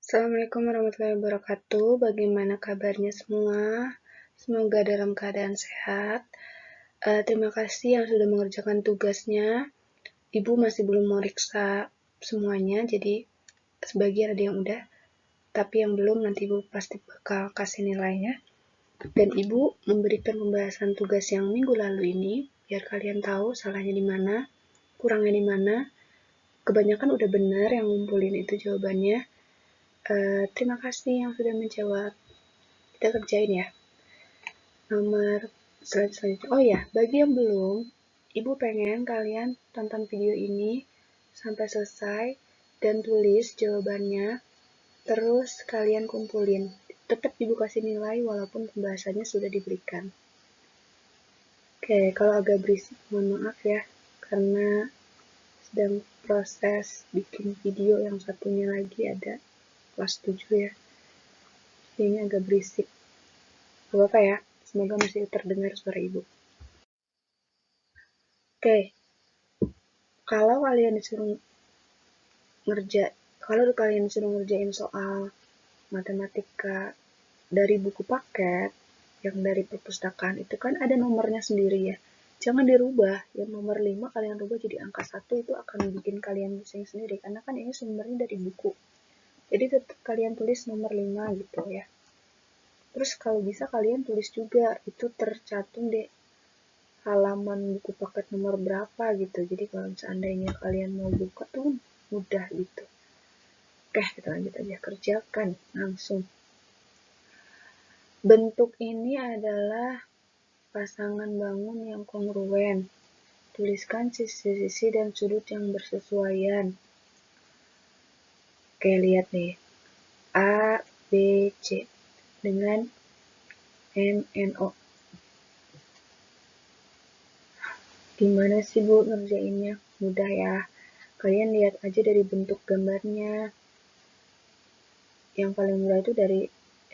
Assalamualaikum warahmatullahi wabarakatuh. Bagaimana kabarnya semua? Semoga dalam keadaan sehat. Terima kasih yang sudah mengerjakan tugasnya. Ibu masih belum meriksa semuanya, jadi sebagian ada yang udah, tapi yang belum nanti Ibu pasti bakal kasih nilainya. Dan Ibu memberikan pembahasan tugas yang minggu lalu ini, biar kalian tahu salahnya di mana, kurangnya di mana. Kebanyakan udah benar yang ngumpulin itu jawabannya. Terima kasih yang sudah menjawab. Kita kerjain ya. Nomor selanjutnya. Oh ya, bagi yang belum, Ibu pengen kalian tonton video ini sampai selesai dan tulis jawabannya. Terus kalian kumpulin. Tetap Ibu kasih nilai walaupun pembahasannya sudah diberikan. Oke, kalau agak berisik, mohon maaf ya. Karena sedang proses bikin video yang satunya lagi ada kelas 7 ya. Ini agak berisik. Gak apa-apa ya, semoga masih terdengar suara Ibu. Oke, kalau kalian disuruh ngerjain soal matematika dari buku paket yang dari perpustakaan itu kan ada nomornya sendiri ya. Jangan dirubah, yang nomor 5 kalian rubah jadi angka 1 itu akan bikin kalian pusing sendiri karena kan ini sumbernya dari buku. Jadi tetap kalian tulis nomor 5 gitu ya. Terus kalau bisa kalian tulis juga itu tercantum di halaman buku paket nomor berapa gitu. Jadi kalau seandainya kalian mau buka tuh mudah gitu. Oke, kita lanjut aja. Kerjakan langsung. Bentuk ini adalah pasangan bangun yang kongruen. Tuliskan sisi-sisi dan sudut yang bersesuaian. Oke, lihat nih. A, B, C dengan M, N, O. Gimana sih Bu ngerjainnya? Mudah ya. Kalian lihat aja dari bentuk gambarnya. Yang paling mudah itu dari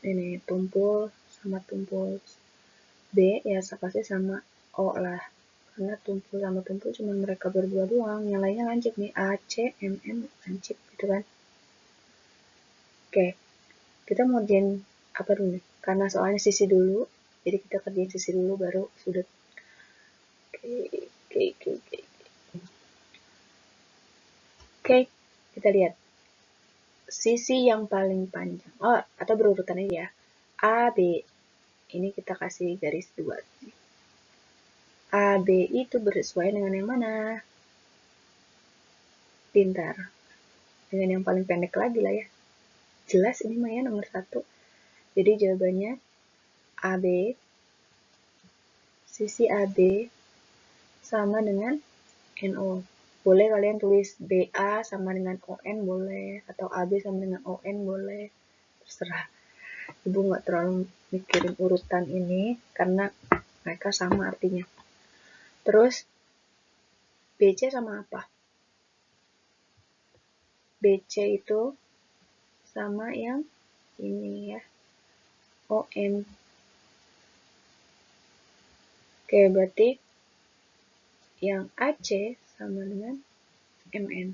ini tumpul sama tumpul. B ya pasti sama O lah. Karena tumpul sama tumpul cuma mereka berdua doang. Yang lainnya lancip nih. A, C, M, N lancip gitu kan. Oke. Kita mau ngerjain apa dulu nih? Karena soalnya sisi dulu. Jadi kita kerjain sisi dulu baru sudut. Oke. Kita lihat. Sisi yang paling panjang. Oh, atau berurutan aja ya. A, B. Ini kita kasih garis 2. A, B itu bersesuaian dengan yang mana? Pintar. Dengan yang paling pendek lagi lah ya. Jelas ini mah ya nomor 1. Jadi jawabannya AB, sisi AB sama dengan NO. Boleh kalian tulis BA sama dengan ON boleh, atau AB sama dengan ON boleh, terserah. Ibu nggak terlalu mikirin urutan ini karena mereka sama artinya. Terus BC sama apa? BC itu sama yang ini ya, ON. Oke, berarti yang AC sama dengan MN.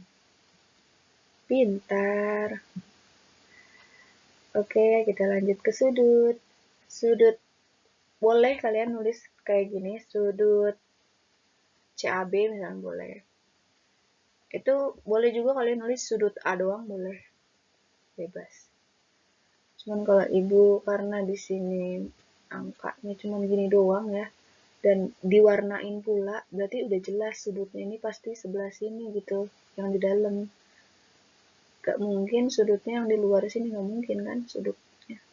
Pintar. Oke, kita lanjut ke sudut. Sudut, boleh kalian nulis kayak gini, sudut CAB misalnya boleh. Itu boleh juga kalian nulis sudut A doang boleh. Bebas. Cuman kalau ibu karena di sini angkanya cuman gini doang ya, dan diwarnain pula, berarti udah jelas sudutnya ini pasti sebelah sini gitu, yang di dalam. Gak mungkin sudutnya yang di luar sini, gak mungkin kan sudutnya.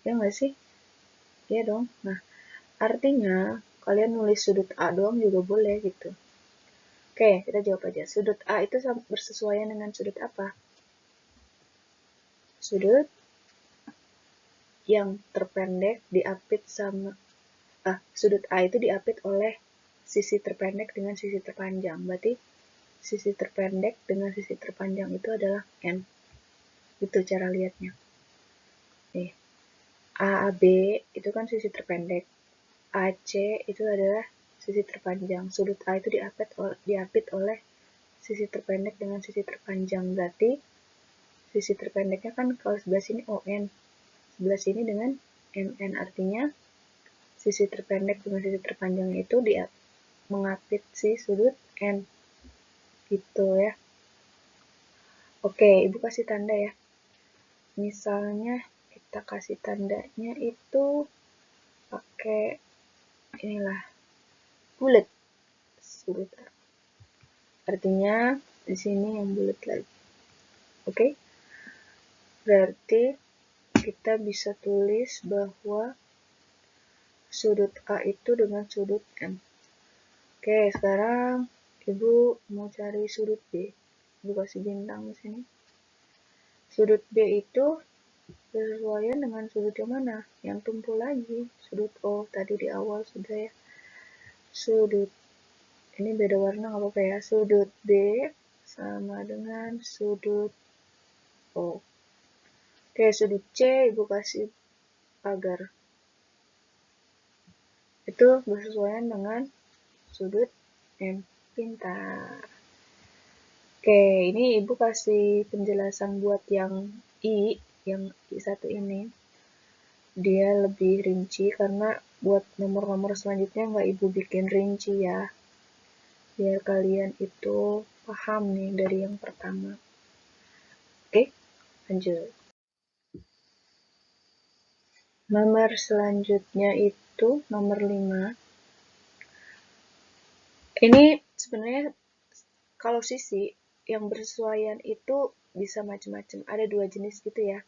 Ya nggak sih? Iya dong. Nah, artinya kalian nulis sudut A doang juga boleh gitu. Oke, kita jawab aja. Sudut A itu bersesuaian dengan sudut apa? Sudut yang terpendek diapit sama sudut A itu diapit oleh sisi terpendek dengan sisi terpanjang. Berarti sisi terpendek dengan sisi terpanjang itu adalah N. Itu cara lihatnya. Nih, AAB itu kan sisi terpendek. AC itu adalah sisi terpanjang. Sudut A itu diapit oleh sisi terpendek dengan sisi terpanjang. Berarti sisi terpendeknya kan kalau sebelah sini ON, sebelah sini dengan MN, artinya sisi terpendek dengan sisi terpanjangnya itu dia mengapit si sudut N gitu ya. Oke, Ibu kasih tanda ya. Misalnya kita kasih tandanya itu pakai inilah bulat sudut A. Artinya di sini yang bulat lagi. Oke? Berarti kita bisa tulis bahwa sudut A itu dengan sudut M. Oke, sekarang Ibu mau cari sudut B. Ibu kasih bintang di sini. Sudut B itu bersesuaian dengan sudut yang mana? Yang tumpul lagi. Sudut O tadi di awal sudah ya. Sudut, ini beda warna nggak apa-apa ya. Sudut B sama dengan sudut O. Oke, sudut C Ibu kasih pagar. Itu bersesuaian dengan sudut M. Pintar. Oke, ini Ibu kasih penjelasan buat yang yang I1 ini. Dia lebih rinci karena buat nomor-nomor selanjutnya nggak Ibu bikin rinci ya. Biar kalian itu paham nih dari yang pertama. Oke, lanjut. Nomor selanjutnya itu nomor 5. Ini sebenarnya kalau sisi yang bersesuaian itu bisa macam-macam. Ada 2 jenis gitu ya.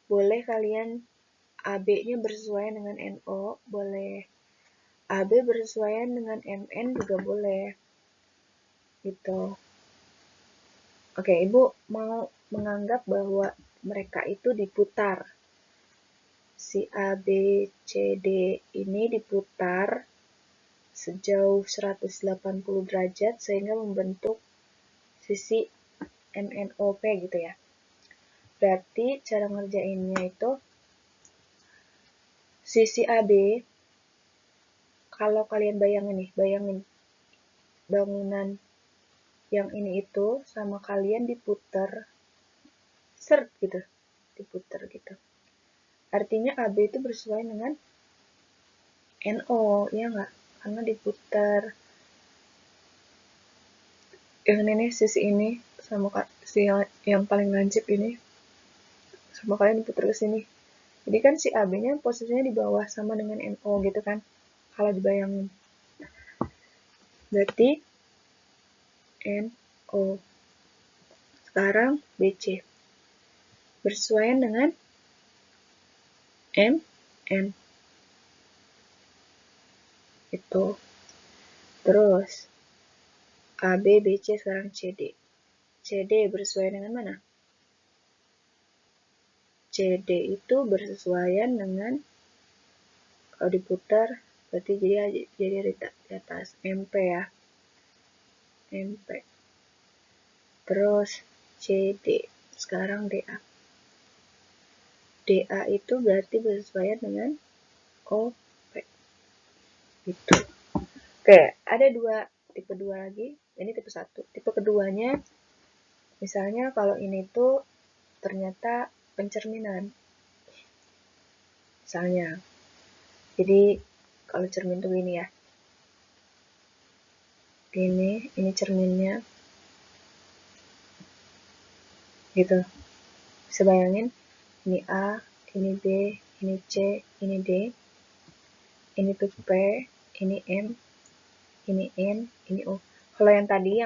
Boleh kalian AB-nya bersesuaian dengan NO, boleh AB bersesuaian dengan MN juga boleh. Gitu. Oke, Ibu mau menganggap bahwa mereka itu diputar. Si ABCD ini diputar sejauh 180 derajat sehingga membentuk sisi MNOP gitu ya. Berarti cara ngerjainnya itu sisi AB, kalau kalian bayangin bangunan yang ini itu sama kalian diputar seret gitu, diputar gitu. Artinya AB itu bersesuaian dengan NO, ya nggak? Karena diputar yang ini nih, sisi ini sama si yang paling lancip ini sama kalian diputar ke sini. Jadi kan si AB-nya posisinya di bawah sama dengan NO gitu kan. Kalau dibayangin. Berarti NO. Sekarang BC. Bersesuaian dengan MN. Itu. Terus AB, BC, sekarang CD. CD bersesuaian dengan mana? CD itu bersesuaian dengan, kalau diputar berarti jadi di atas MP ya. MP. Terus CD. Sekarang DA. DA itu berarti bersesuaian dengan OP. Gitu. Oke, ada tipe 2 lagi. Ini tipe 1. Tipe keduanya, misalnya kalau ini tuh ternyata pencerminan. Misalnya. Jadi kalau cermin tuh gini ya. Ini cerminnya. Gitu. Bisa bayangin, ini A, ini B, ini C, ini D, ini tuh P, ini M, ini N, ini O. Kalau yang tadi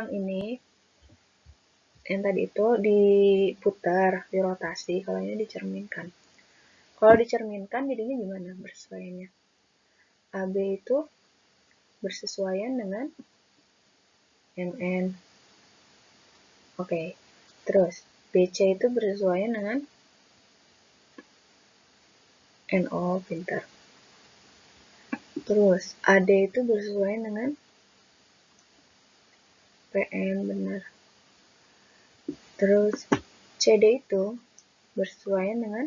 itu diputar, dirotasi, kalau ini dicerminkan. Kalau dicerminkan jadinya gimana bersesuaiannya? AB itu bersesuaian dengan MN. Oke. Terus BC itu bersesuaian dengan NO, pintar. Terus AD itu bersesuaian dengan PM, benar. Terus CD itu bersesuaian dengan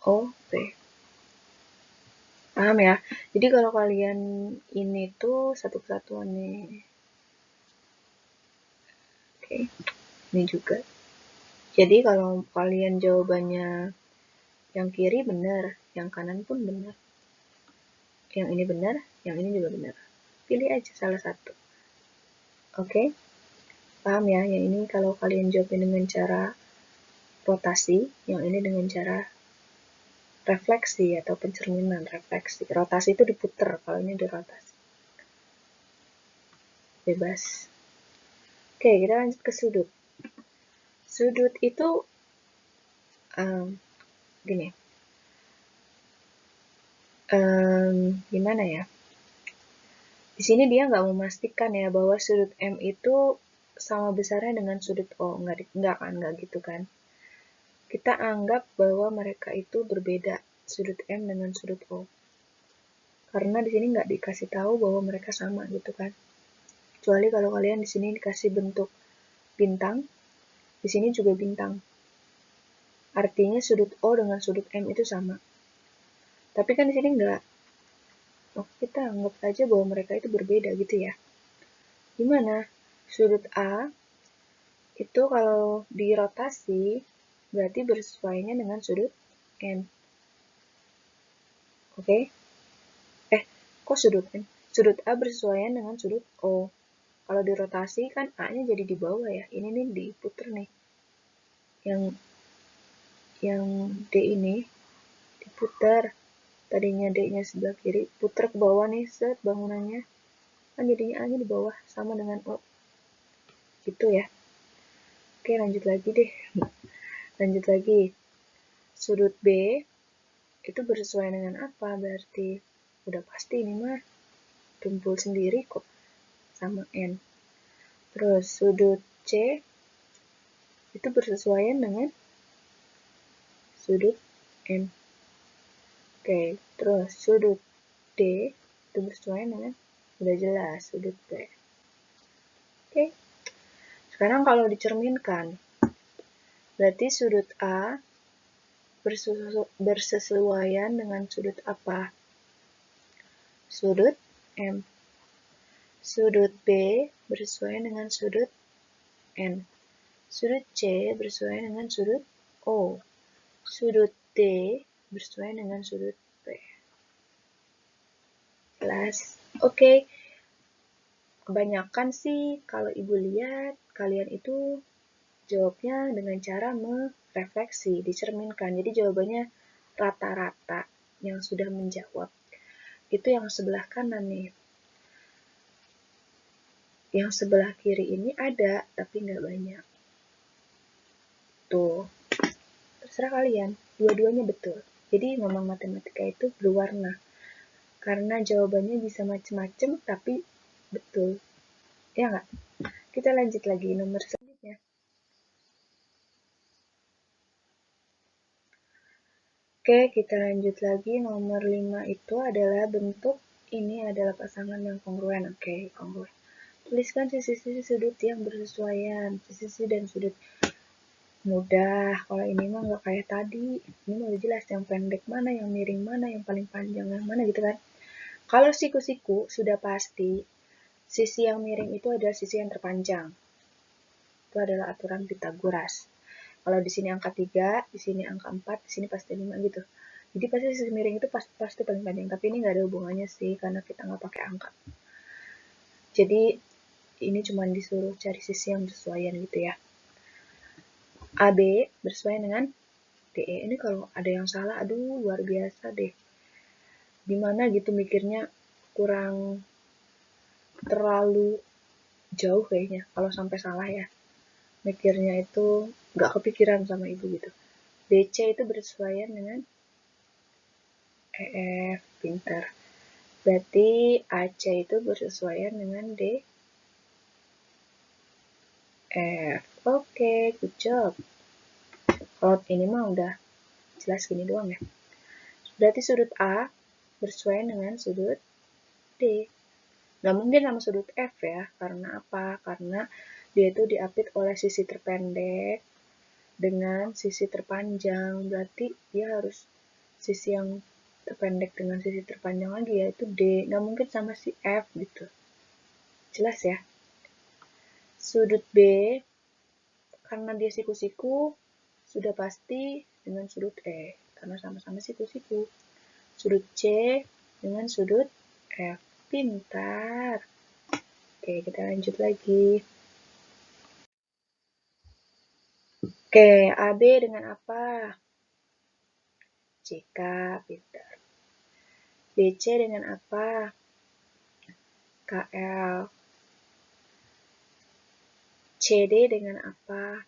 OP. Paham ya? Jadi kalau kalian ini tuh satu kesatuan nih. Oke. Ini juga. Jadi kalau kalian jawabannya yang kiri benar, yang kanan pun benar. Yang ini benar, yang ini juga benar. Pilih aja salah satu. Oke? Paham ya? Yang ini kalau kalian jawabnya dengan cara rotasi, yang ini dengan cara refleksi atau pencerminan, refleksi. Rotasi itu diputer, kalau ini dirotasi. Bebas. Oke, kita lanjut ke sudut. Sudut itu gini. Gimana ya? Di sini dia nggak memastikan ya bahwa sudut M itu sama besarnya dengan sudut O. Nggak kan, nggak gitu kan. Kita anggap bahwa mereka itu berbeda, sudut M dengan sudut O. Karena di sini nggak dikasih tahu bahwa mereka sama gitu kan. Kecuali kalau kalian di sini dikasih bentuk bintang, di sini juga bintang. Artinya sudut O dengan sudut M itu sama. Tapi kan di sini nggak. Oh, kita anggap saja bahwa mereka itu berbeda gitu ya. Gimana? Sudut A itu kalau dirotasi berarti bersesuaiannya dengan sudut N. Oke? Kok sudut N? Sudut A bersesuaian dengan sudut O. Kalau dirotasi kan A-nya jadi di bawah ya. Ini nih diputer nih. Yang D ini diputer. Tadinya D-nya sebelah kiri, puter ke bawah nih, set bangunannya. Kan jadinya A-nya di bawah, sama dengan O. Gitu ya. Oke, lanjut lagi deh. Lanjut lagi. Sudut B itu bersesuaian dengan apa? Berarti udah pasti ini mah tumpul sendiri kok sama N. Terus sudut C itu bersesuaian dengan sudut N. Oke, terus sudut D itu bersesuaian dengan udah jelas sudut B. Oke. Sekarang kalau dicerminkan, berarti sudut A bersesuaian dengan sudut apa? Sudut M. Sudut B bersesuaian dengan sudut N. Sudut C bersesuaian dengan sudut O. Sudut D bersesuaian dengan sudut B. Jelas? Oke. Kebanyakan sih kalau ibu lihat kalian itu jawabnya dengan cara merefleksi, dicerminkan. Jadi jawabannya rata-rata yang sudah menjawab. Itu yang sebelah kanan nih. Yang sebelah kiri ini ada, tapi nggak banyak. Tuh, terserah kalian. Dua-duanya betul. Jadi memang matematika itu berwarna. Karena jawabannya bisa macem-macem, tapi betul. Ya nggak? Kita lanjut lagi nomor selanjutnya. Oke, kita lanjut lagi. Nomor 5 itu adalah bentuk ini adalah pasangan yang kongruen. Oke, kongruen. Tuliskan sisi-sisi sudut yang bersesuaian. Sisi dan sudut. Mudah. Kalau ini mah nggak kayak tadi. Ini mah udah jelas yang pendek mana, yang miring mana, yang paling panjang yang mana gitu kan. Kalau siku-siku sudah pasti sisi yang miring itu adalah sisi yang terpanjang. Itu adalah aturan Pythagoras. Kalau di sini angka 3, di sini angka 4, di sini pasti 5 gitu. Jadi pasti sisi miring itu pasti paling panjang. Tapi ini nggak ada hubungannya sih, karena kita nggak pakai angka. Jadi ini cuma disuruh cari sisi yang bersesuaian gitu ya. AB bersesuaian dengan DE. Ini kalau ada yang salah, aduh luar biasa deh. Gimana gitu mikirnya kurang terlalu jauh kayaknya kalau sampai salah ya. Mikirnya itu nggak kepikiran sama ibu gitu. DC itu bersesuaian dengan EF, pinter. Berarti AC itu bersesuaian dengan DF. Oke, good job. Kalau ini mah udah jelas gini doang ya. Berarti sudut A bersesuaian dengan sudut D. Nggak mungkin sama sudut F ya. Karena apa? Karena dia itu diapit oleh sisi terpendek dengan sisi terpanjang. Berarti dia harus sisi yang terpendek dengan sisi terpanjang lagi, yaitu D. Nggak mungkin sama si F gitu. Jelas ya? Sudut B, karena dia siku-siku, sudah pasti dengan sudut E, karena sama-sama siku-siku. Sudut C dengan sudut F. Pintar. Oke, kita lanjut lagi. Oke, AB dengan apa? CK, pintar. BC dengan apa? KL. CD dengan apa?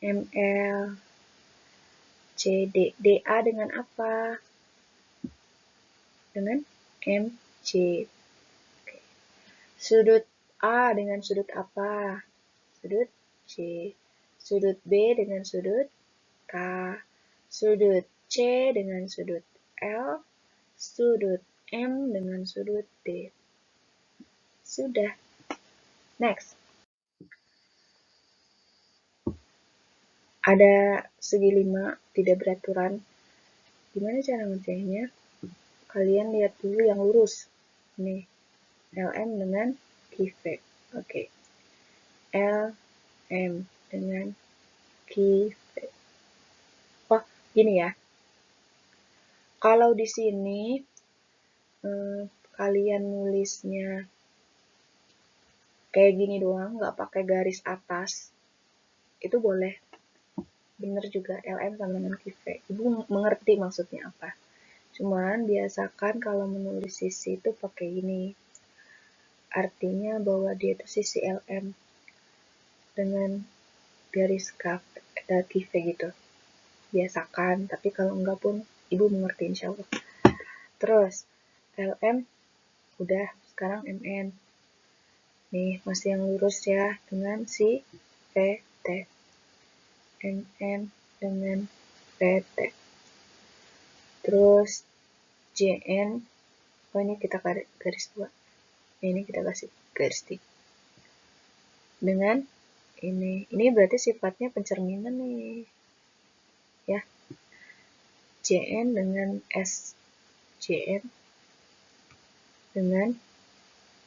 ML. CD. DA dengan apa? Dengan MC. Oke. Sudut A dengan sudut apa? Sudut C. Sudut B dengan sudut K. Sudut C dengan sudut L. Sudut M dengan sudut D. Sudah. Next. Ada segi 5 tidak beraturan. Gimana cara ngerjainnya? Kalian lihat dulu yang lurus. Nih, LM dengan QV. Oke. LM dengan QV. Oh, gini ya. Kalau di sini kalian nulisnya kayak gini doang, nggak pakai garis atas, itu boleh. Bener juga, LM sama dengan QV. Ibu mengerti maksudnya apa. Cuman biasakan kalau menulis sisi itu pakai ini. Artinya bahwa dia itu sisi LM dengan garis QV gitu. Biasakan, tapi kalau enggak pun ibu mengerti insya Allah. Terus LM udah, sekarang MN. Nih masih yang lurus ya, dengan si PT. MN dengan PT. Terus JN, oh ini kita garis 2. Ini kita kasih garis 3. Dengan ini berarti sifatnya pencerminan nih. Ya. JN dengan S. JN dengan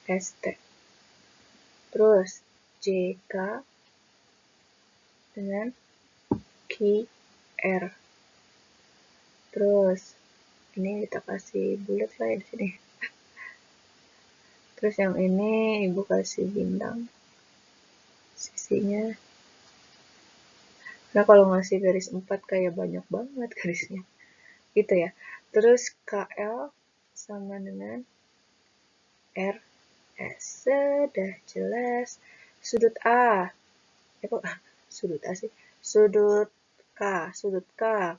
ST. Terus JK dengan QR. Terus ini kita kasih bulat lah ya di sini. Terus yang ini ibu kasih bintang sisinya. Nah kalau ngasih garis 4 kayak banyak banget garisnya. Gitu ya. Terus KL sama dengan RS. Sudah jelas. Sudut A. Kok sudut A sih? Sudut K. Sudut K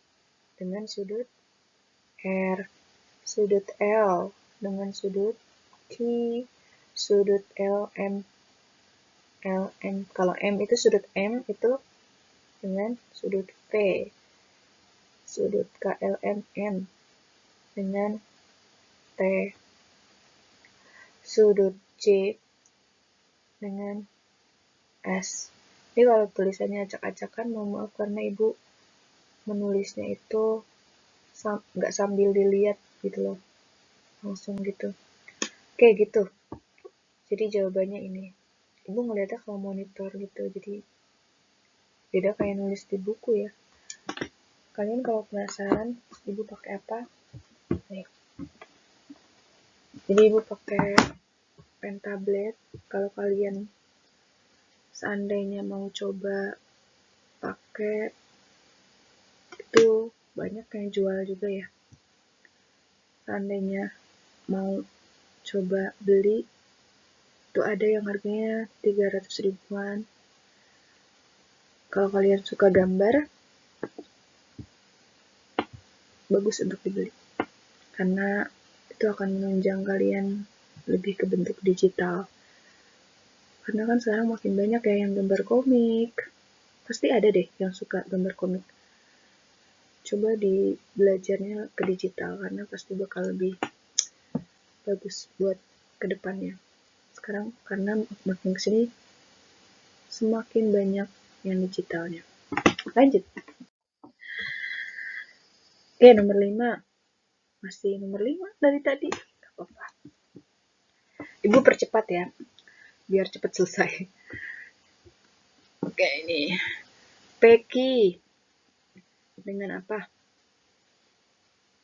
dengan sudut R. Sudut L dengan sudut Q. Sudut LM. LM. Kalau M itu sudut M itu dengan sudut P. Sudut KLMN dengan T. Sudut J dengan S. Jadi kalau tulisannya acak-acakan, mohon maaf karena ibu menulisnya itu nggak sambil dilihat gitu loh, langsung gitu. Oke gitu. Jadi jawabannya ini. Ibu ngeliatnya kalau monitor gitu, jadi beda kayak nulis di buku ya. Kalian kalau penasaran ibu pakai apa? Nih. Jadi ibu pakai pen tablet. Kalau kalian seandainya mau coba pakai itu banyak yang jual juga ya. Seandainya mau coba beli itu ada yang harganya 300 ribuan. Kalau kalian suka gambar, bagus untuk dibeli. Karena itu akan menunjang kalian lebih ke bentuk digital. Karena kan sekarang makin banyak ya yang gambar komik. Pasti ada deh yang suka gambar komik. Coba di belajarnya ke digital karena pasti bakal lebih bagus buat kedepannya. Sekarang karena makin kesini semakin banyak yang digitalnya. Lanjut. Oke, nomor 5. Masih nomor 5 dari tadi. Gak apa-apa. Ibu percepat ya, biar cepat selesai. Oke, ini PQ dengan apa?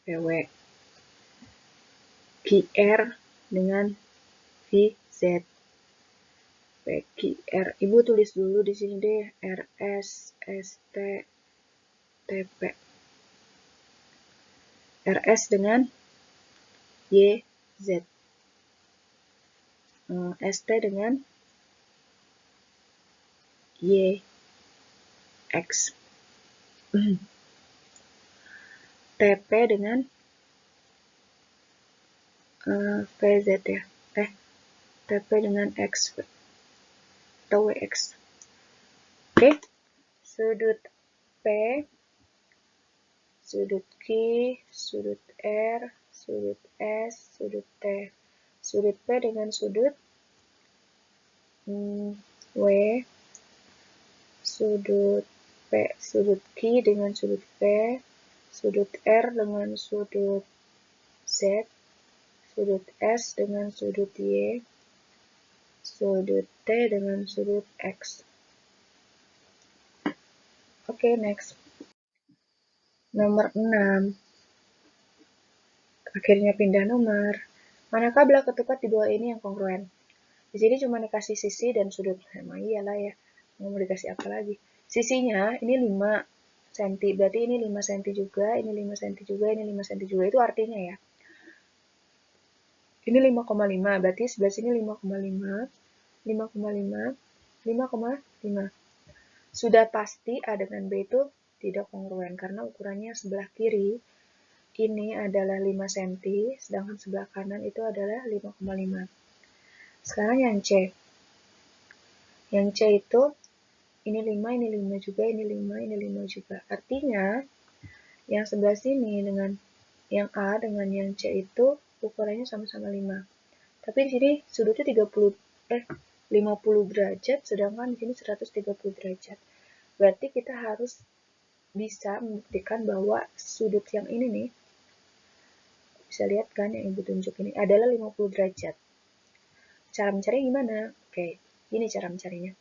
PW. QR dengan VZ. PQR. Ibu tulis dulu di sini deh. RS, ST, TP. RS dengan YZ. ST dengan YX. TP dengan VZ ya. TP dengan X atau WX. Oke. Sudut P, sudut Q, sudut R, sudut S, sudut T. Sudut P dengan sudut W, sudut P, sudut Q dengan sudut P, sudut R dengan sudut Z, sudut S dengan sudut Y, sudut T dengan sudut X. Oke, next. Nomor 6. Akhirnya pindah nomor. Manakah belah ketupat di bawah ini yang kongruen? Di sini cuma dikasih sisi dan sudut. Emang iyalah ya. Mau dikasih apa lagi? Sisinya ini 5 cm. Berarti ini 5 cm juga, ini 5 cm juga, ini 5 cm juga. Itu artinya ya. Ini 5,5. Berarti sebelah sini 5,5. 5,5. 5,5. Sudah pasti A dengan B itu tidak kongruen. Karena ukurannya sebelah kiri ini adalah 5 cm. Sedangkan sebelah kanan itu adalah 5,5. Sekarang yang C. Yang C itu ini 5, ini 5 juga, ini 5, ini 5 juga. Artinya, yang sebelah sini dengan yang A dengan yang C itu ukurannya sama-sama 5. Tapi di sini sudutnya 50 derajat, sedangkan di sini 130 derajat. Berarti kita harus bisa membuktikan bahwa sudut yang ini nih, bisa lihat kan yang Ibu tunjuk ini, adalah 50 derajat. Cara mencarinya gimana? Oke, ini cara mencarinya.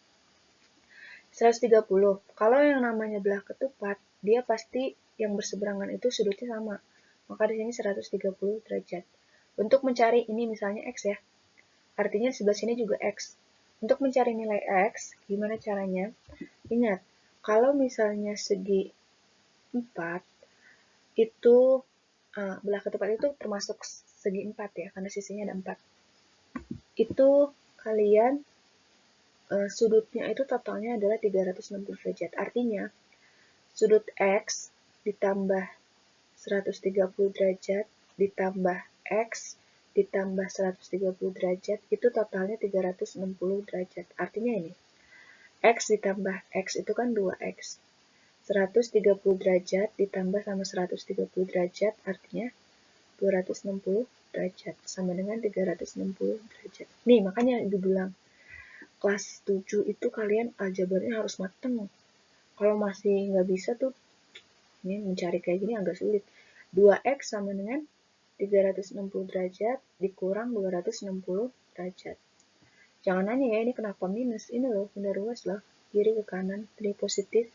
130. Kalau yang namanya belah ketupat, dia pasti yang berseberangan itu sudutnya sama. Maka di sini 130 derajat. Untuk mencari ini misalnya X ya. Artinya sebelah sini juga X. Untuk mencari nilai X, gimana caranya? Ingat, kalau misalnya segi 4, itu belah ketupat itu termasuk segi 4 ya, karena sisinya ada 4. Itu kalian sudutnya itu totalnya adalah 360 derajat. Artinya, sudut X ditambah 130 derajat ditambah X ditambah 130 derajat itu totalnya 360 derajat. Artinya ini, X ditambah X itu kan 2X. 130 derajat ditambah sama 130 derajat artinya 260 derajat. Sama dengan 360 derajat. Nih, makanya Ibu bilang, kelas 7 itu kalian aljabarnya harus mateng. Kalau masih nggak bisa tuh, ini mencari kayak gini agak sulit. 2X sama dengan 360 derajat dikurang 260 derajat. Jangan nanya ya, ini kenapa minus? Ini loh, pindah ruas loh. Kiri ke kanan, ini positif.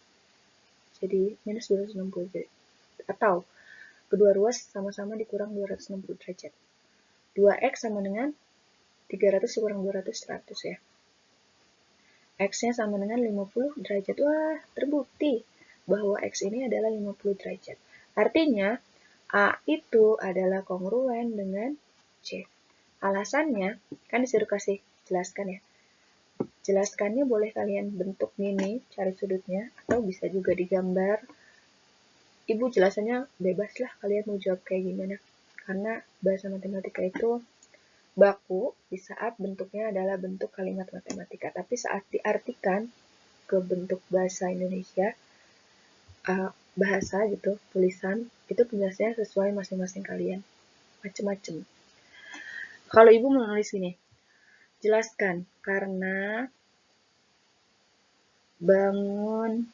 Jadi minus 260 derajat. Atau, kedua ruas sama-sama dikurang 260 derajat. 2X sama dengan 300 dikurang 200, 100 ya. X-nya sama dengan 50 derajat. Wah, terbukti bahwa X ini adalah 50 derajat. Artinya, A itu adalah kongruen dengan C. Alasannya, kan disuruh kasih jelaskan ya. Jelaskannya boleh kalian bentuk gini, cari sudutnya, atau bisa juga digambar. Ibu jelasannya bebas lah, kalian mau jawab kayak gimana. Karena bahasa matematika itu baku di saat bentuknya adalah bentuk kalimat matematika. Tapi saat diartikan ke bentuk bahasa Indonesia, bahasa gitu, tulisan, itu penjelasannya sesuai masing-masing kalian. Macem-macem. Kalau Ibu mau nulis gini, jelaskan karena bangun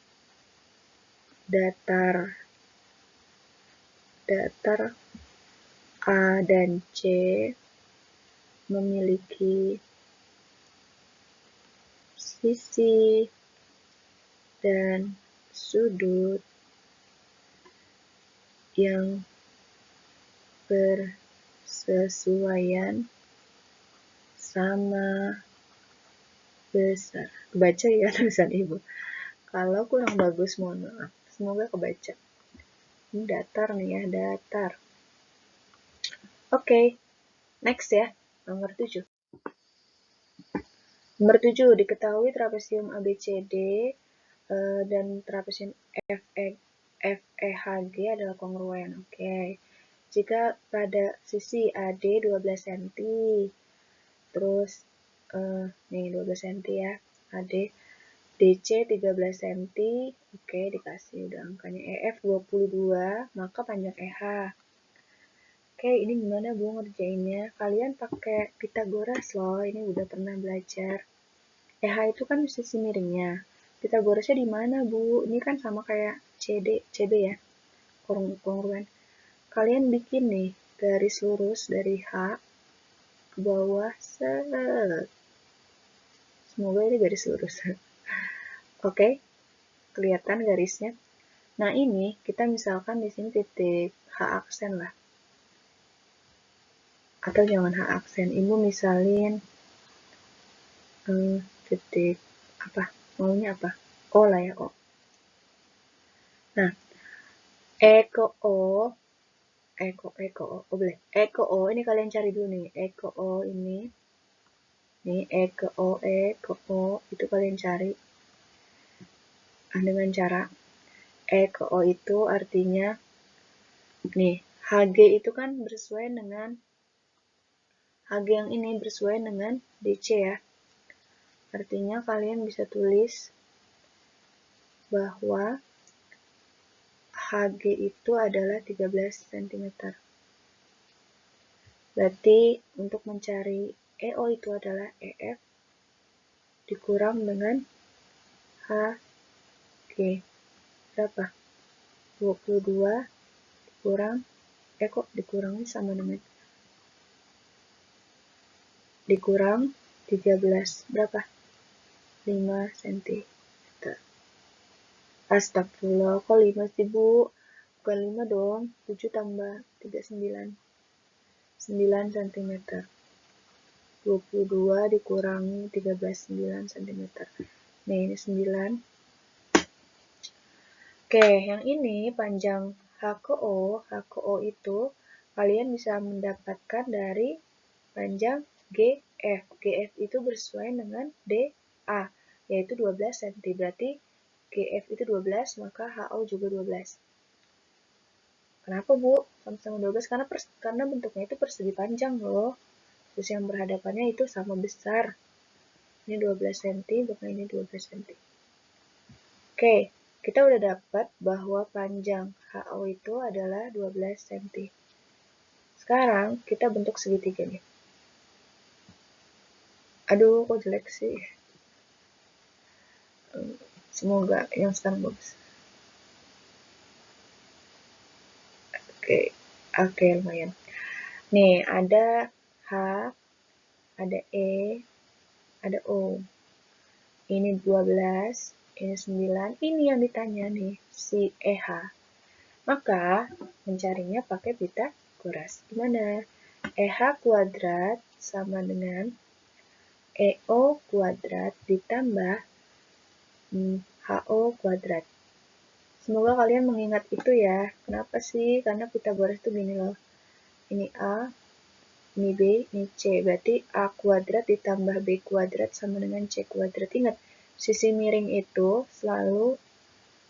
datar A dan C memiliki sisi dan sudut yang bersesuaian sama besar. Kebaca ya tulisan Ibu. Kalau kurang bagus mohon maaf. Semoga kebaca. Ini datar nih ya, datar. Oke, next ya. Nomor 7. Nomor 7, diketahui trapesium ABCD dan trapesium FEHG adalah kongruen. Oke. Jika pada sisi AD 12 cm, terus nih 12 cm ya, AD, DC 13 cm, oke dikasih udah angkanya, EF 22, maka panjang EH. Oke, ini gimana Bu ngerjainnya? Kalian pakai Pythagoras loh, ini udah pernah belajar. EH itu kan sisi miringnya. Pythagorasnya di mana Bu? Ini kan sama kayak CB ya, kongruen. Kalian bikin nih garis lurus dari H ke bawah, set. Semoga ini garis lurus. Oke, kelihatan garisnya. Nah ini kita misalkan di sini titik H aksen lah. Atau jangan H aksen. Ibu misalin titik apa? Maunya apa? O lah ya, O. Nah, E ke O, boleh. E ke O, ini kalian cari dulu nih. E ke O ini. Nih, E ke O, itu kalian cari. Dengan cara E ke O itu artinya, nih, HG itu kan bersesuaian dengan, HG yang ini bersesuaian dengan DC ya. Artinya kalian bisa tulis bahwa HG itu adalah 13 cm. Berarti untuk mencari EO itu adalah EF dikurang dengan HG. Berapa? 22 dikurang, kok dikurangnya sama dengan, dikurang 13, berapa? 5 cm. Astagfirullah, kok 5 sih Bu? Bukan 5 dong, 7 tambah 3, 9. 9 cm. 22 dikurangi 13, 9 cm. Nih, ini 9. Oke, yang ini panjang HKO itu kalian bisa mendapatkan dari panjang GF. GF itu bersesuaian dengan DA, yaitu 12 cm. Berarti GF itu 12, maka HO juga 12. Kenapa Bu? Sama-sama 12, karena bentuknya itu persegi panjang loh. Terus yang berhadapannya itu sama besar. Ini 12 cm, maka ini 12 cm. Oke, kita udah dapat bahwa panjang HO itu adalah 12 cm. Sekarang kita bentuk segitiga nih. Aduh, kok jelek sih. Semoga yang sekarang bagus. Oke, lumayan. Nih, ada H, ada E, ada O. Ini 12, ini 9. Ini yang ditanya nih, si EH. Maka, mencarinya pakai Pythagoras. Gimana? EH kuadrat sama dengan EO kuadrat ditambah HO kuadrat. Semoga kalian mengingat itu ya. Kenapa sih? Karena Pythagoras itu gini loh. Ini A, ini B, ini C. Berarti A kuadrat ditambah B kuadrat sama dengan C kuadrat. Ingat, sisi miring itu selalu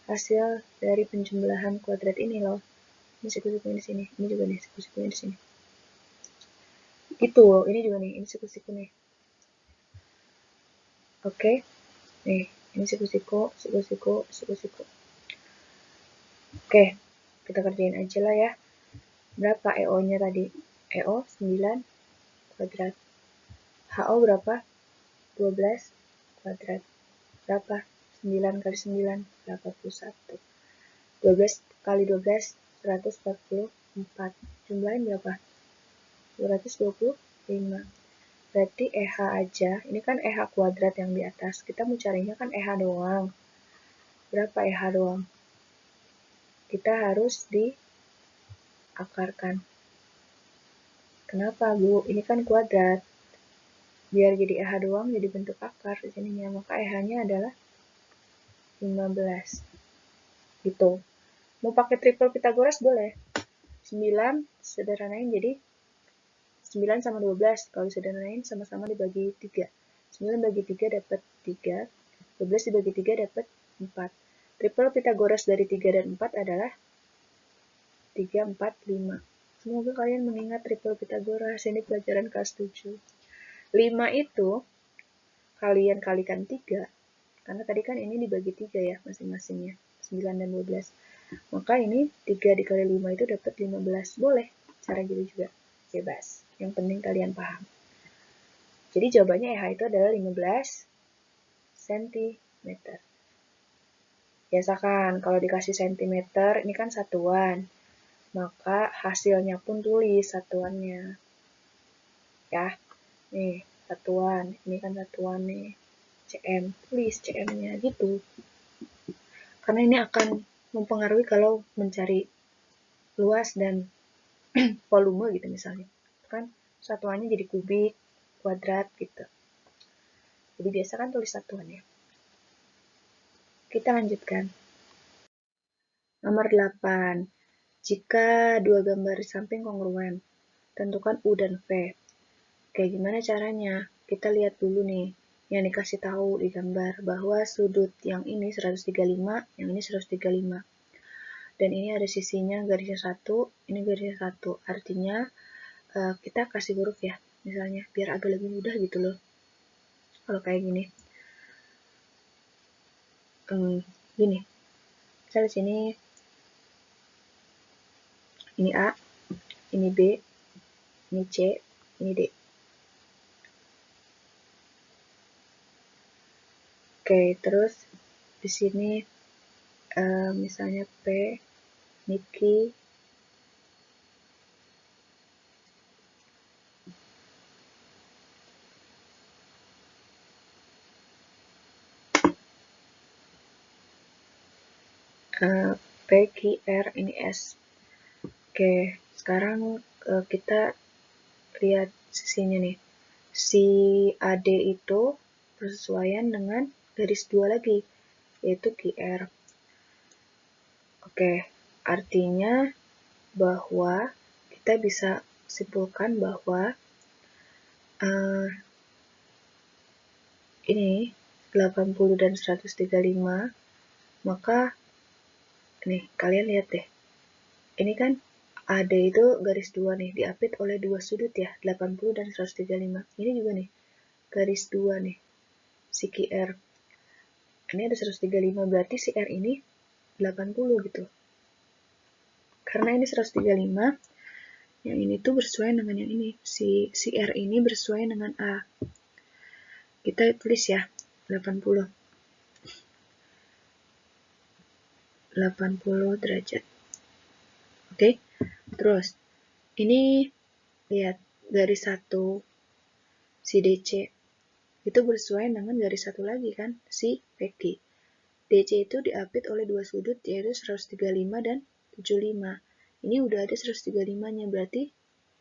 hasil dari penjumlahan kuadrat ini loh. Ini siku-sikunya di sini. Ini juga nih siku-sikunya di sini. Gitu, ini juga nih. Ini siku-siku nih. Oke. Nih, ini siku-siku. Oke, kita kerjain aja lah ya. Berapa EO-nya tadi? EO 9 kuadrat. HO berapa? 12 kuadrat. Berapa? 9 kali 9, 81. 12 kali 12, 144. Jumlahin berapa? 225. Berarti EH aja, ini kan EH kuadrat yang di atas. Kita mau carinya kan EH doang. berapa RH doang. Kita harus diakarkan. Kenapa, Bu? Ini kan kuadrat. Biar jadi RH doang, jadi bentuk akar di sininya. Maka RH-nya adalah 15. Gitu. Mau pakai triple Pitagoras boleh. 9 sederhanain jadi 9 sama 12. Kalau sederhanain sama-sama dibagi 3. 9 bagi 3 dapat 3. 12 dibagi 3 dapat 4. Triple Pitagoras dari 3 dan 4 adalah 3, 4, 5. Semoga kalian mengingat triple Pitagoras. Ini pelajaran kelas 7. 5 itu kalian kalikan 3. Karena tadi kan ini dibagi 3 ya masing-masingnya. 9 dan 12. Maka ini 3 dikali 5 itu dapat 15. Boleh cara gitu juga. Bebas. Yang penting kalian paham. Jadi jawabannya RH itu adalah 15 cm. Biasakan kalau dikasih sentimeter, ini kan satuan. Maka hasilnya pun tulis satuannya. Ya, nih satuan. Ini kan satuan nih. cm. Tulis cm-nya gitu. Karena ini akan mempengaruhi kalau mencari luas dan volume gitu misalnya. Kan satuannya jadi kubik, kuadrat gitu. Jadi biasa kan tulis satuannya. Kita lanjutkan. Nomor 8. Jika dua gambar di samping kongruen, tentukan U dan V. Kayak gimana caranya? Kita lihat dulu nih, yang dikasih tahu di gambar bahwa sudut yang ini 135, yang ini 135. Dan ini ada sisinya garisnya 1, ini garisnya 1. Artinya kita kasih huruf ya, misalnya, biar agak lebih mudah gitu loh. Kalau kayak gini. Gini. Misalnya sini, ini A, ini B, ini C, ini D. Oke, terus di sini misalnya P, Niki, P, Q, R, ini S. Oke, sekarang kita lihat sisinya nih. Si AD itu bersesuaian dengan garis 2 lagi, yaitu QR. Oke, artinya bahwa kita bisa simpulkan bahwa ini 80 dan 135, maka nih kalian lihat deh, ini kan AD itu garis 2 nih, diapit oleh dua sudut ya, 80 dan 135. Ini juga nih, garis 2 nih, si QR. Ini ada 135, berarti si R ini 80 gitu. Karena ini 135, yang ini tuh bersesuaian dengan yang ini. Si R ini bersesuaian dengan A. Kita tulis ya, 80. 80 derajat. Oke, terus ini lihat garis 1 si DC itu bersesuaian dengan garis 1 lagi kan, si PQ. DC itu diapit oleh dua sudut yaitu 135 dan 75. Ini udah ada 135-nya, berarti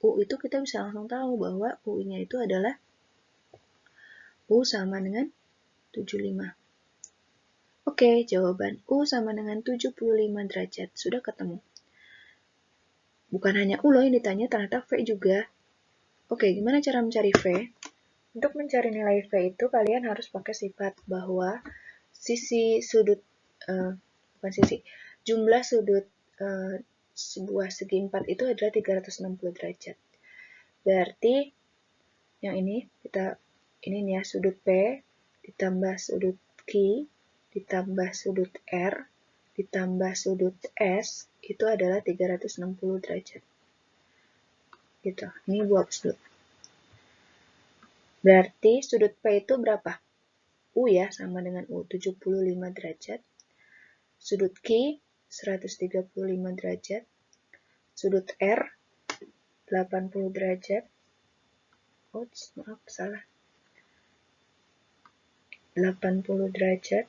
U itu kita bisa langsung tahu bahwa U-nya itu adalah U sama dengan 75. Oke, jawaban U sama dengan 75 derajat. Sudah ketemu. Bukan hanya U loh yang ditanya, ternyata V juga. Oke, gimana cara mencari V? Untuk mencari nilai V itu kalian harus pakai sifat bahwa jumlah sudut sebuah segi 4 itu adalah 360 derajat. Berarti yang ini ini nih ya, sudut P ditambah sudut Q ditambah sudut R ditambah sudut S itu adalah 360 derajat. Gitu. Ini buat sudut. Berarti sudut P itu berapa? U ya, sama dengan U, 75 derajat. Sudut Q, 135 derajat. Sudut R, 80 derajat. Oops, maaf, salah. 80 derajat.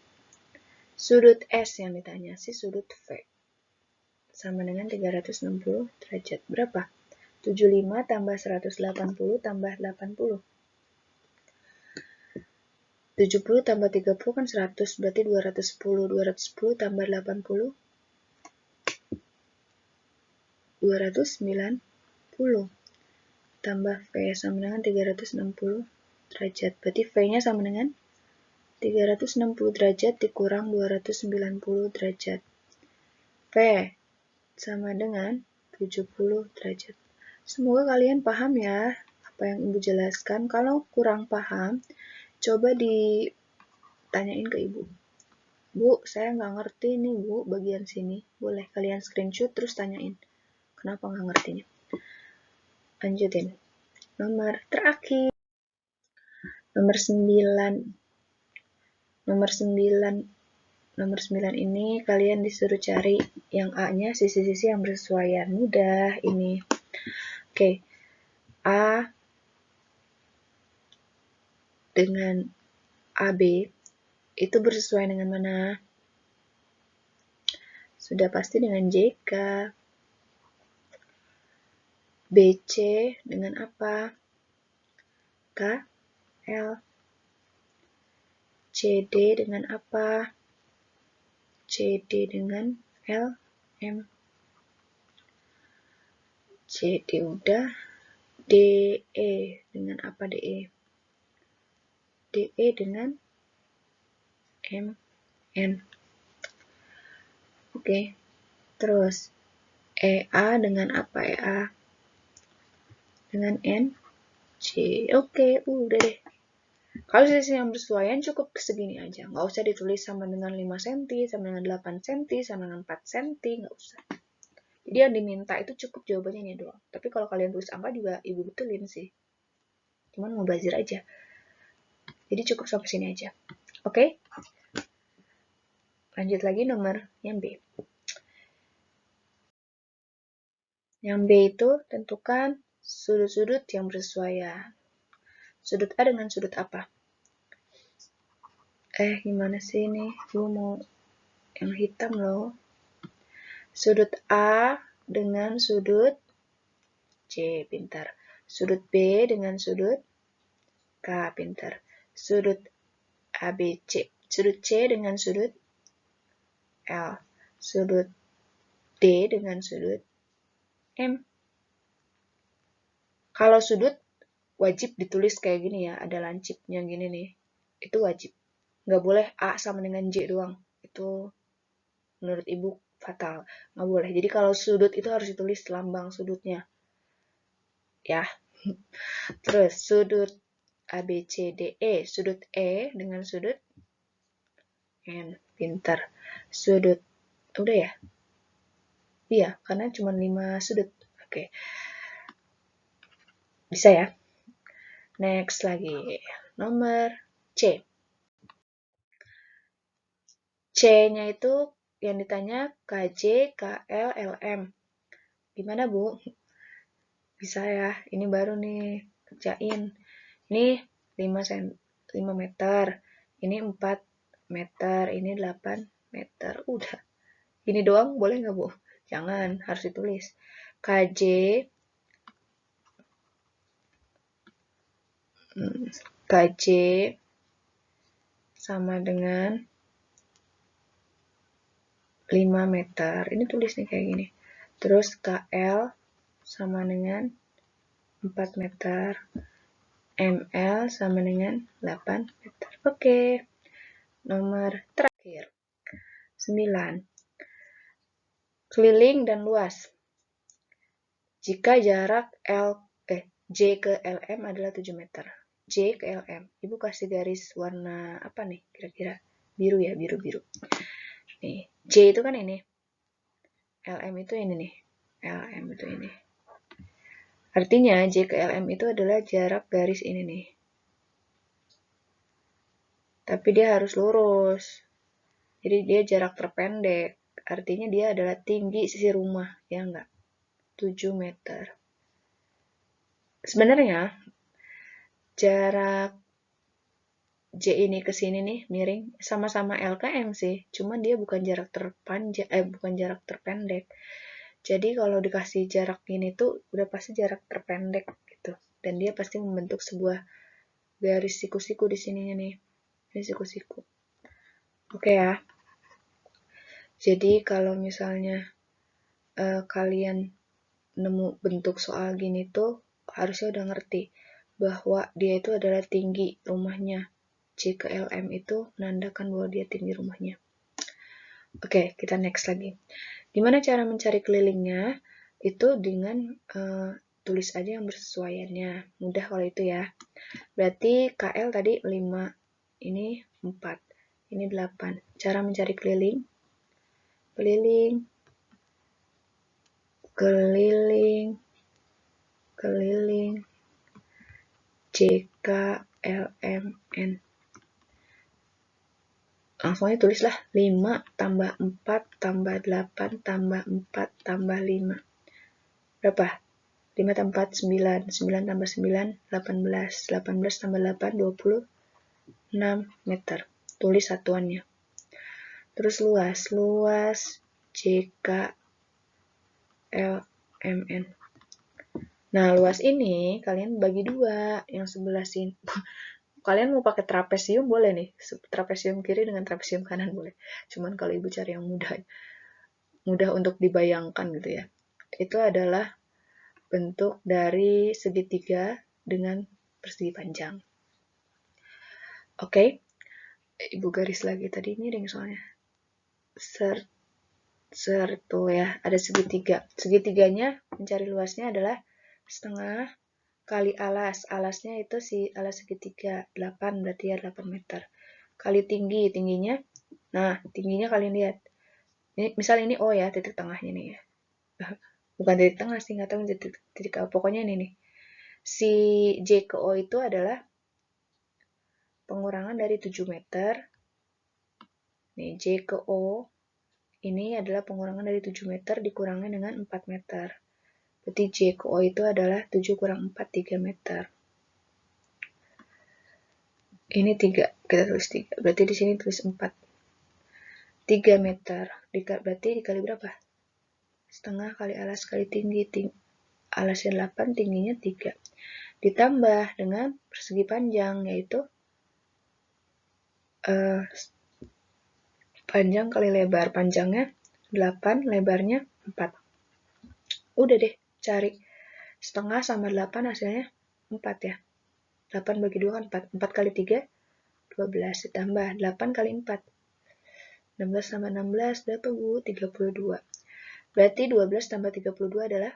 Sudut S yang ditanya, si sudut V. Sama dengan 360 derajat. Berapa? 75 tambah 180 tambah 80. 70 tambah 30 kan 100, berarti 210. 210 tambah 80, 290. Tambah V sama dengan 360 derajat. Berarti V-nya sama dengan 360 derajat dikurang 290 derajat. V sama dengan 70 derajat. Semoga kalian paham ya apa yang Ibu jelaskan. Kalau kurang paham, coba ditanyain ke Ibu. Bu, saya nggak ngerti nih Bu, bagian sini. Boleh kalian screenshot terus tanyain. Kenapa nggak ngertinya? Lanjutin. Nomor terakhir. Nomor 9. Nomor 9 ini kalian disuruh cari yang A-nya sisi-sisi yang bersesuaian. Mudah ini. Oke. A dengan AB itu bersesuaian dengan mana? Sudah pasti dengan JK. BC dengan apa? KL. CD dengan apa? CD dengan LM. CD udah. DE dengan apa DE? DE dengan MN. Oke. Terus EA dengan apa EA? Dengan NC. Oke, udah deh. Kalau sisi yang bersesuaian cukup segini aja. Nggak usah ditulis sama dengan 5 cm, sama dengan 8 cm, sama dengan 4 cm. Nggak usah. Jadi yang diminta itu cukup jawabannya ini doang. Tapi kalau kalian tulis angka juga Ibu betulin sih. Cuman mau belajar aja. Jadi cukup sampai sini aja. Oke? Lanjut lagi nomor yang B. Yang B itu tentukan sudut-sudut yang bersesuaian. Sudut A dengan sudut apa? Gimana sih ini? Gue mau yang hitam loh. Sudut A dengan sudut C, pintar. Sudut B dengan sudut K, pintar. Sudut ABC. Sudut C dengan sudut L. Sudut D dengan sudut M. Kalau sudut wajib ditulis kayak gini ya, ada lancipnya gini nih. Itu wajib. Nggak boleh A sama dengan J doang. Itu menurut Ibu fatal. Nggak boleh. Jadi kalau sudut itu harus ditulis lambang sudutnya. Ya. Terus sudut ABCDE. Sudut E dengan sudut N. Pintar. Sudut. Udah ya? Iya, karena cuma 5 sudut. Oke. Bisa ya? Next lagi. Nomor C. C-nya itu yang ditanya KJ, KL, LM. Gimana, Bu? Bisa ya. Ini baru nih. Kerjain. Ini 5 meter. Ini 4 meter. Ini 8 meter. Udah. Ini doang boleh nggak, Bu? Jangan. Harus ditulis. KJ KJ sama dengan 5 meter. Ini tulis nih kayak gini. Terus KL sama dengan 4 meter. ML sama dengan 8 meter. Oke. Nomor terakhir. 9. Keliling dan luas. Jika jarak J ke LM adalah 7 meter. J ke LM. Ibu kasih garis warna apa nih kira-kira? Biru ya, biru-biru. Nih, J itu kan ini. LM itu ini nih. LM itu ini. Artinya J ke LM itu adalah jarak garis ini nih. Tapi dia harus lurus. Jadi dia jarak terpendek. Artinya dia adalah tinggi sisi rumah, ya enggak? 7 meter. Sebenarnya jarak J ini ke sini nih miring, sama-sama LKM sih, cuman dia bukan jarak terpanjang, bukan jarak terpendek. Jadi kalau dikasih jarak ini tuh udah pasti jarak terpendek gitu. Dan dia pasti membentuk sebuah garis siku-siku di sininya nih. Ini siku-siku. Oke ya. Jadi kalau misalnya kalian nemu bentuk soal gini tuh harusnya udah ngerti bahwa dia itu adalah tinggi rumahnya. J ke LM itu menandakan bahwa dia tinggi rumahnya. Oke, kita next lagi. Gimana cara mencari kelilingnya? Itu dengan tulis aja yang bersesuaiannya. Mudah kalau itu ya. Berarti KL tadi 5, ini 4, ini 8. Cara mencari keliling. Keliling, keliling, keliling, JK, LMN. Langsung aja tulislah 5 tambah 4 tambah 8 tambah 4 tambah 5. Berapa? 5 tambah 4, 9. 9 tambah 9, 18. 18 tambah 8, 26 meter. Tulis satuannya. Terus luas. Luas JK LMN. Nah, luas ini kalian bagi dua. Yang sebelah sini. Kalian mau pakai trapesium boleh nih. Trapesium kiri dengan trapesium kanan boleh. Cuman kalau ibu cari yang mudah untuk dibayangkan gitu ya. Itu adalah bentuk dari segitiga dengan persegi panjang. Oke, ibu garis lagi tadi miring soalnya. Tuh ya, ada segitiga. Segitiganya mencari luasnya adalah setengah kali alas. Alasnya itu alas segitiga 8, berarti ya 8 meter. Kali tingginya. Nah, tingginya kalian lihat. Ini misal ini O ya, titik tengahnya nih ya. Bukan titik tengah sih, nggak tahu titik apa. Pokoknya ini nih. Si J ke O itu adalah pengurangan dari 7 meter. Nih, J ke O ini adalah pengurangan dari 7 meter dikurangi dengan 4 meter. Berarti J ke O itu adalah 7 kurang 4, 3 meter. Ini 3, kita tulis 3. Berarti di sini tulis 4. 3 meter. Berarti dikali berapa? Setengah kali alas kali tinggi. Alasnya 8, tingginya 3. Ditambah dengan persegi panjang, yaitu panjang kali lebar. Panjangnya 8, lebarnya 4. Udah deh, cari. Setengah sama 8 hasilnya 4 ya. 8 bagi 2 kan 4. 4 kali 3, 12. Ditambah 8 kali 4. 16 tambah 16 berapa Bu? 32. Berarti 12 tambah 32 adalah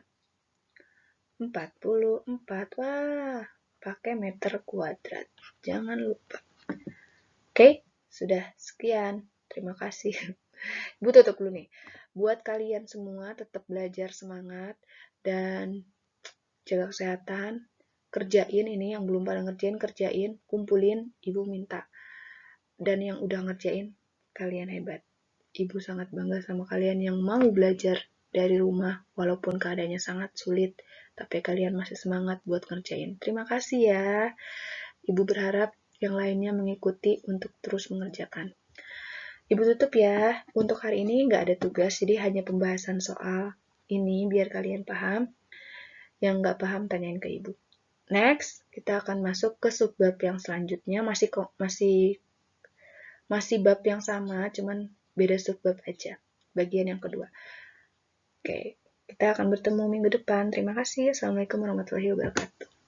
44. Wah, pakai meter kuadrat. Jangan lupa. Oke, sudah sekian. Terima kasih. Ibu tutup dulu nih. Buat kalian semua tetap belajar semangat dan jaga kesehatan. Kerjain ini yang belum pada ngerjain, kerjain, kumpulin, ibu minta. Dan yang udah ngerjain, kalian hebat. Ibu sangat bangga sama kalian yang mau belajar dari rumah, walaupun keadaannya sangat sulit, tapi kalian masih semangat buat ngerjain. Terima kasih ya. Ibu berharap yang lainnya mengikuti untuk terus mengerjakan. Ibu tutup ya. Untuk hari ini nggak ada tugas, jadi hanya pembahasan soal ini biar kalian paham. Yang nggak paham, tanyain ke ibu. Next, kita akan masuk ke subbab yang selanjutnya. Masih bab yang sama, cuman beda subbab aja. Bagian yang kedua. Oke, kita akan bertemu minggu depan. Terima kasih. Assalamualaikum warahmatullahi wabarakatuh.